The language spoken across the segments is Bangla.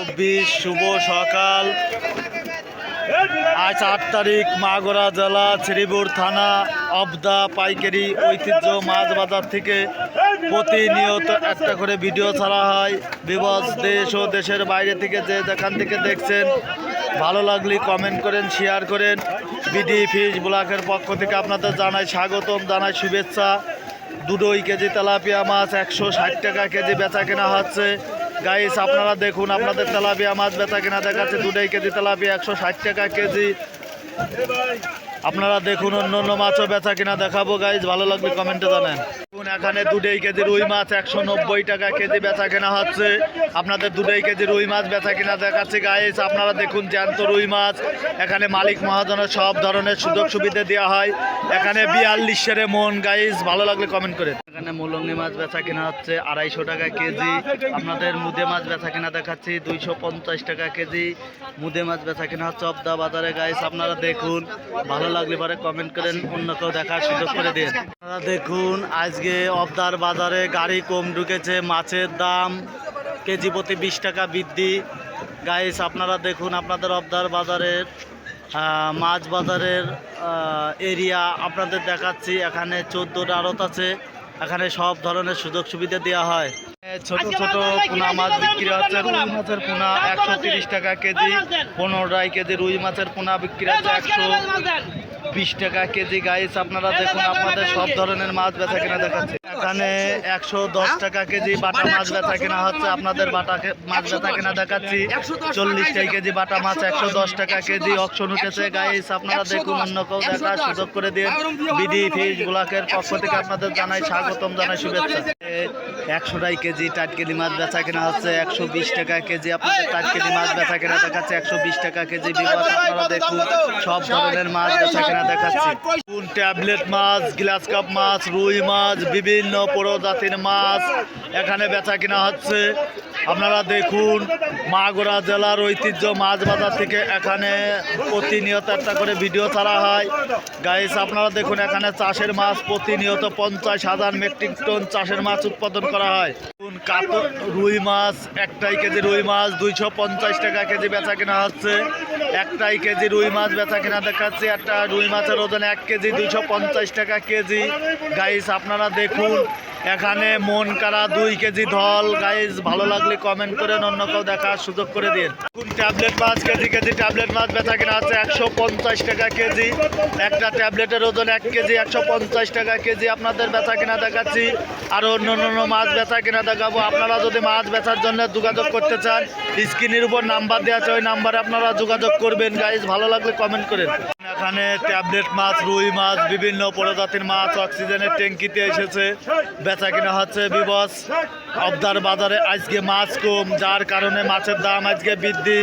2024 শুভ সকাল। আজ 8 তারিখ, মাগুরা জেলা শ্রীপুর থানা অবদা পাইকারি ঐতিহ্য মাছ বাজার থেকে প্রতিনিয়ত একটা করে ভিডিও ছাড়া হয়। বিবস দেশ ও দেশের বাইরে থেকে যে যেখান থেকে দেখছেন, ভালো লাগলে কমেন্ট করেন, শেয়ার করেন। বিডি ফিশ ব্লকের পক্ষ থেকে আপনাদের জানাই স্বাগতম, জানাই শুভেচ্ছা। 2 কেজি তেলাপিয়া মাছ 160 টাকা কেজি বেচা কেনা হচ্ছে। গাইস আপনারা দেখুন, আপনাদের তেলাপিয়া মাছ বেচা কেনা দেখাচ্ছে 2 কেজি তেলাপিয়া 160 টাকা কেজি। আপনারা দেখুন, অন্য অন্য মাছও বেচা কিনা দেখাবো। গাইজ ভালো লাগবে কমেন্টে জানেন। এখানে 2 কেজি রুই মাছ 190 টাকা কেজি বেচা কেনা হচ্ছে। আপনাদের 2 কেজি রুই মাছ বেচা কিনা দেখাচ্ছে। গাইজ আপনারা দেখুন, জ্যান্ত রুই মাছ। এখানে মালিক মহাজনের সব ধরনের সুযোগ সুবিধা দেওয়া হয়। এখানে 42 মন। গাইজ ভালো লাগলে কমেন্ট করেন। এখানে মৌলঙ্গি মাছ বেচা কেনা হচ্ছে 250 টাকা কেজি। আপনাদের মুদে মাছ বেচা কেনা দেখাচ্ছি 250 টাকা কেজি। মুদে মাছ বেচা কেনা হচ্ছে অবদা বাজারে। গাইজ আপনারা দেখুন, ভালো লাগলে পরে কমেন্ট করেন, অন্য কেউ দেখার সুযোগ করে দিন। আপনারা দেখুন, আজকে অবদার বাজারে গাড়ি কম ঢুকেছে। মাছের দাম কেজি প্রতি 20 টাকা বৃদ্ধি। গাইস আপনারা দেখুন, আপনাদের অবদার বাজারের মাছ বাজারের এরিয়া আপনাদের দেখাচ্ছি। এখানে 14টা আড়ত আছে। এখানে সব ধরনের সুযোগ সুবিধা দেওয়া হয়। ছোট ছোট পোনা মাছ বিক্রি হচ্ছে। রুই মাছের পোনা 130 টাকা কেজি। 15 কেজি রুই মাছের পোনা বিক্রি হচ্ছে 120 টাকা কেজি। গাইস আপনারা দেখুন, আপনাদের সব ধরনের মাছ বেচা কেনা দেখাচ্ছে। এখানে 110 টাকা কেজি বাটা মাছ বেচা কেনা হচ্ছে। আপনাদের বাটা মাছ বেচা কেনা দেখাচ্ছি 40 কেজি বাটা মাছ 110 টাকা কেজি। অকশন উঠেছে। গাইস আপনারা দেখুন, অন্য কেউ দেখার সুযোগ করে দিন। বিডি ফিশ ব্লকের পক্ষ থেকে আপনাদের জানাই স্বাগতম, জানাই শুভেচ্ছা। 100 কেজি টাটকেলি মাছ বেচা কেনা হচ্ছে 120 টাকা কেজি। আপনাদের টাটকেলি মাছ বেচা কেনা দেখাচ্ছে 120 টাকা কেজি। বিবাদ আপনারা দেখুন, সব ধরনের মাছ বেচা কেনা দেখাচ্ছি। ট্যাবলেট মাছ, গ্লাস কাপ মাছ, রুই মাছ, বিভিন্ন প্রজাতির মাছ এখানে বেচা কেনা হচ্ছে। আপনারা দেখুন, মাগুরা জেলার ঐতিহ্য মাছ বাজার থেকে এখানে প্রতিনিয়ত একটা করে ভিডিও ছাড়া হয়। গাইস আপনারা দেখুন, এখানে চাষের মাছ প্রতিনিয়ত 50,000 মেট্রিক টন চাষের মাছ উৎপাদন করা হয়। কাতল রুই মাছ 1 কেজি রুই মাছ 250 টাকা কেজি বেচা কেনা হচ্ছে। 1 কেজি রুই মাছ বেচা কেনা দেখাচ্ছে। একটা রুই মাছের ওজন 1 কেজি 250 টাকা কেজি। গাইস আপনারা দেখুন, এখানে মন কারা 2 কেজি ধল। গাইজ ভালো লাগলে কমেন্ট করেন, অন্য কেউ দেখার সুযোগ করে দিন। ট্যাবলেট মাছ কেজি কেজি ট্যাবলেট মাছ বেচা কেনা আছে 150 টাকা কেজি। একটা ট্যাবলেটের ওজন 1 কেজি 150 টাকা কেজি। আপনাদের বেচা কেনা দেখাচ্ছি। আর অন্য অন্য মাছ বেচা কেনা দেখাবো। আপনারা যদি মাছ বেচার জন্য যোগাযোগ করতে চান, স্ক্রিনের উপর নাম্বার দেওয়া আছে, ওই নাম্বারে আপনারা যোগাযোগ করবেন। গাইজ ভালো লাগলে কমেন্ট করেন। এখানে ট্যাবলেট মাছ, রুই মাছ, বিভিন্ন প্রজাতির মাছ অক্সিজেনের ট্যাঙ্কিতে এসেছে, বেচা কিনা হচ্ছে। বিবস অবদার বাজারে আজকে মাছ কম, যার কারণে মাছের দাম আজকে বৃদ্ধি।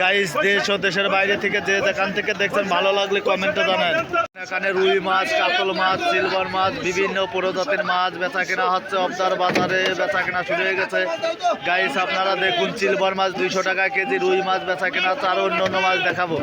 গাইস দেশ ও দেশের বাইরে থেকে যে যেখান থেকে দেখছেন, ভালো লাগলে কমেন্টে জানান। এখানে রুই মাছ, কাতল মাছ, সিলভার মাছ, বিভিন্ন প্রজাতির মাছ বেচা কেনা হচ্ছে। অবদার বাজারে বেচা কেনা শুরু হয়ে গেছে। গাইস আপনারা দেখুন, সিলভার মাছ 200 টাকা কেজি, রুই মাছ বেচা কেনা হচ্ছে। আর অন্য অন্য মাছ দেখাবো।